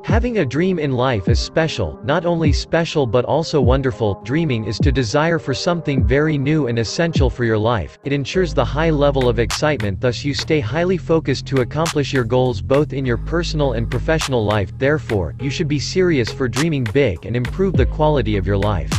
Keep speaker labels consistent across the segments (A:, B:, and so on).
A: Having a dream in life is special, not only special but also wonderful. Dreaming is to desire for something very new and essential for your life. It ensures the high level of excitement, thus you stay highly focused to accomplish your goals both in your personal and professional life. Therefore, you should be serious for dreaming big and improve the quality of your life.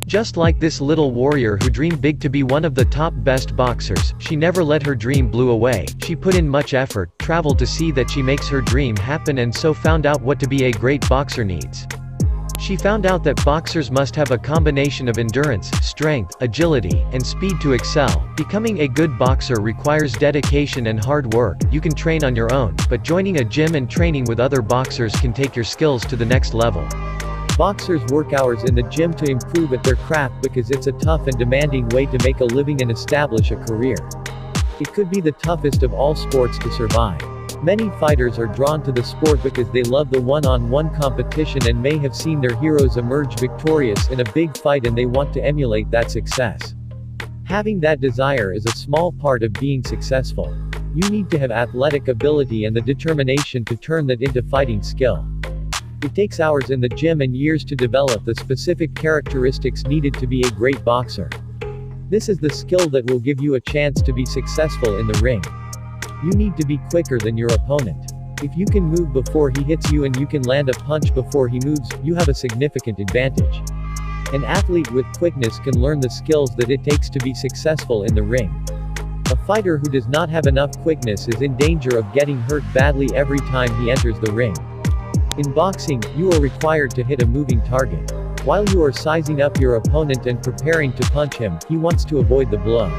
A: Just like this little warrior who dreamed big to be one of the top best boxers, she never let her dream blew away. She put in much effort, traveled to see that she makes her dream happen, and so found out what to be a great boxer needs. She found out that boxers must have a combination of endurance, strength, agility, and speed to excel. Becoming a good boxer requires dedication and hard work. You can train on your own, but joining a gym and training with other boxers can take your skills to the next level. Boxers work hours in the gym to improve at their craft because it's a tough and demanding way to make a living and establish a career. It could be the toughest of all sports to survive. Many fighters are drawn to the sport because they love the one-on-one competition and may have seen their heroes emerge victorious in a big fight and they want to emulate that success. Having that desire is a small part of being successful. You need to have athletic ability and the determination to turn that into fighting skill. It takes hours in the gym and years to develop the specific characteristics needed to be a great boxer. This is the skill that will give you a chance to be successful in the ring. You need to be quicker than your opponent. If you can move before he hits you and you can land a punch before he moves, you have a significant advantage. An athlete with quickness can learn the skills that it takes to be successful in the ring. A fighter who does not have enough quickness is in danger of getting hurt badly every time he enters the ring. In boxing, you are required to hit a moving target. While you are sizing up your opponent and preparing to punch him, he wants to avoid the blow.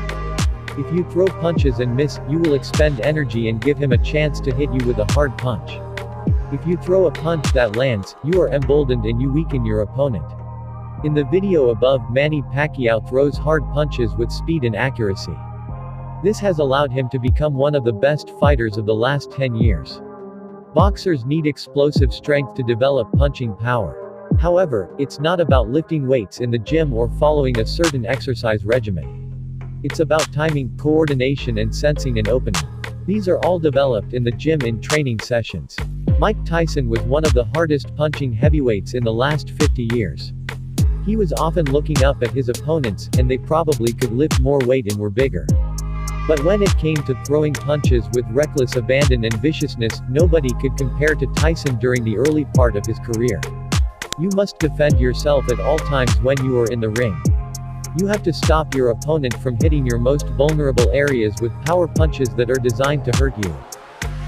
A: If you throw punches and miss, you will expend energy and give him a chance to hit you with a hard punch. If you throw a punch that lands, you are emboldened and you weaken your opponent. In the video above, Manny Pacquiao throws hard punches with speed and accuracy. This has allowed him to become one of the best fighters of the last 10 years. Boxers need explosive strength to develop punching power. However, it's not about lifting weights in the gym or following a certain exercise regimen. It's about timing, coordination and sensing an opening. These are all developed in the gym in training sessions. Mike Tyson was one of the hardest punching heavyweights in the last 50 years. He was often looking up at his opponents, and they probably could lift more weight and were bigger. But when it came to throwing punches with reckless abandon and viciousness, nobody could compare to Tyson during the early part of his career. You must defend yourself at all times when you are in the ring. You have to stop your opponent from hitting your most vulnerable areas with power punches that are designed to hurt you.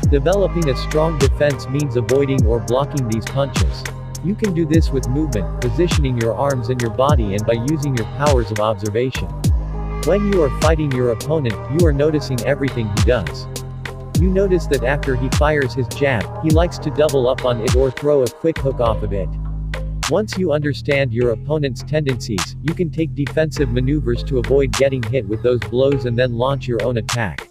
A: Developing a strong defense means avoiding or blocking these punches. You can do this with movement, positioning your arms and your body, and by using your powers of observation. When you are fighting your opponent, you are noticing everything he does. You notice that after he fires his jab, he likes to double up on it or throw a quick hook off of it. Once you understand your opponent's tendencies, you can take defensive maneuvers to avoid getting hit with those blows and then launch your own attack.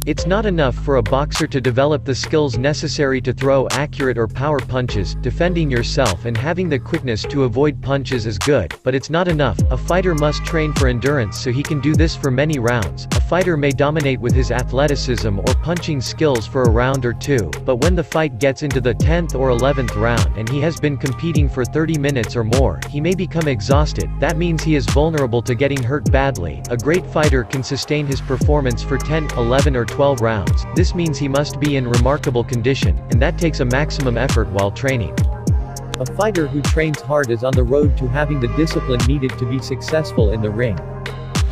A: It's not enough for a boxer to develop the skills necessary to throw accurate or power punches. Defending yourself and having the quickness to avoid punches is good, but it's not enough. A fighter must train for endurance so he can do this for many rounds. A fighter may dominate with his athleticism or punching skills for a round or two, but when the fight gets into the 10th or 11th round and he has been competing for 30 minutes or more, he may become exhausted. That means he is vulnerable to getting hurt badly. A great fighter can sustain his performance for 10, 11 or 12 rounds. This means he must be in remarkable condition, and that takes a maximum effort while training. A fighter who trains hard is on the road to having the discipline needed to be successful in the ring.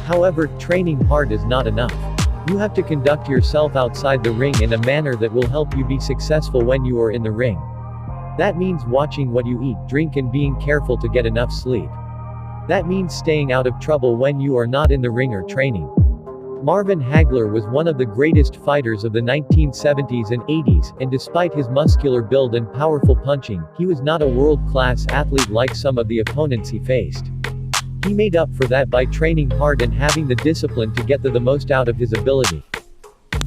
A: However, training hard is not enough. You have to conduct yourself outside the ring in a manner that will help you be successful when you are in the ring. That means watching what you eat, drink, and being careful to get enough sleep. That means staying out of trouble when you are not in the ring or training. Marvin Hagler was one of the greatest fighters of the 1970s and 80s, and despite his muscular build and powerful punching, he was not a world-class athlete like some of the opponents he faced. He made up for that by training hard and having the discipline to get the most out of his ability.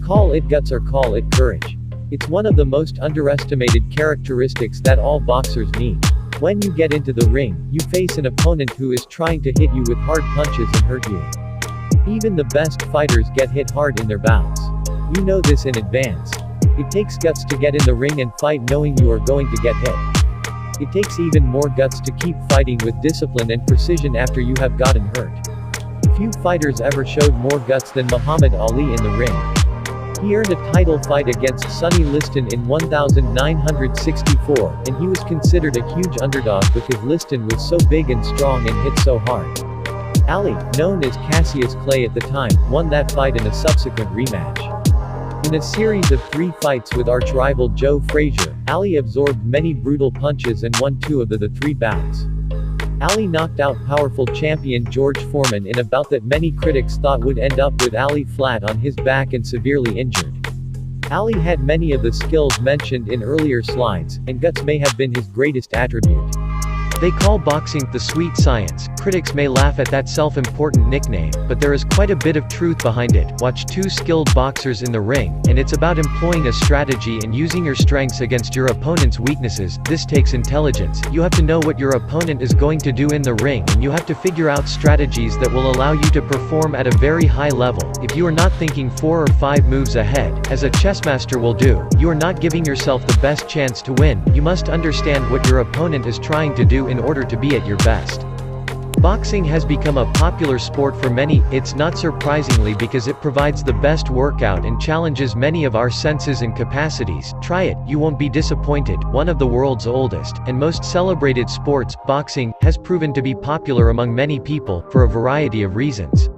A: Call it guts or call it courage. It's one of the most underestimated characteristics that all boxers need. When you get into the ring, you face an opponent who is trying to hit you with hard punches and hurt you. Even the best fighters get hit hard in their bouts. You know this in advance. It takes guts to get in the ring and fight knowing you are going to get hit. It takes even more guts to keep fighting with discipline and precision after you have gotten hurt. Few fighters ever showed more guts than Muhammad Ali in the ring. He earned a title fight against Sonny Liston in 1964, and he was considered a huge underdog because Liston was so big and strong and hit so hard. Ali, known as Cassius Clay at the time, won that fight in a subsequent rematch. In a series of 3 fights with arch-rival Joe Frazier, Ali absorbed many brutal punches and won 2 of the 3 bouts. Ali knocked out powerful champion George Foreman in a bout that many critics thought would end up with Ali flat on his back and severely injured. Ali had many of the skills mentioned in earlier slides, and guts may have been his greatest attribute. They call boxing the sweet science. Critics may laugh at that self-important nickname, but there is quite a bit of truth behind it. Watch 2 skilled boxers in the ring, and it's about employing a strategy and using your strengths against your opponent's weaknesses. This takes intelligence. You have to know what your opponent is going to do in the ring, and you have to figure out strategies that will allow you to perform at a very high level. If you are not thinking 4 or 5 moves ahead, as a chessmaster will do, you are not giving yourself the best chance to win. You must understand what your opponent is trying to do in order to be at your best. Boxing has become a popular sport for many, it's not surprisingly because it provides the best workout and challenges many of our senses and capacities. Try it, you won't be disappointed. One of the world's oldest, and most celebrated sports, boxing, has proven to be popular among many people, for a variety of reasons.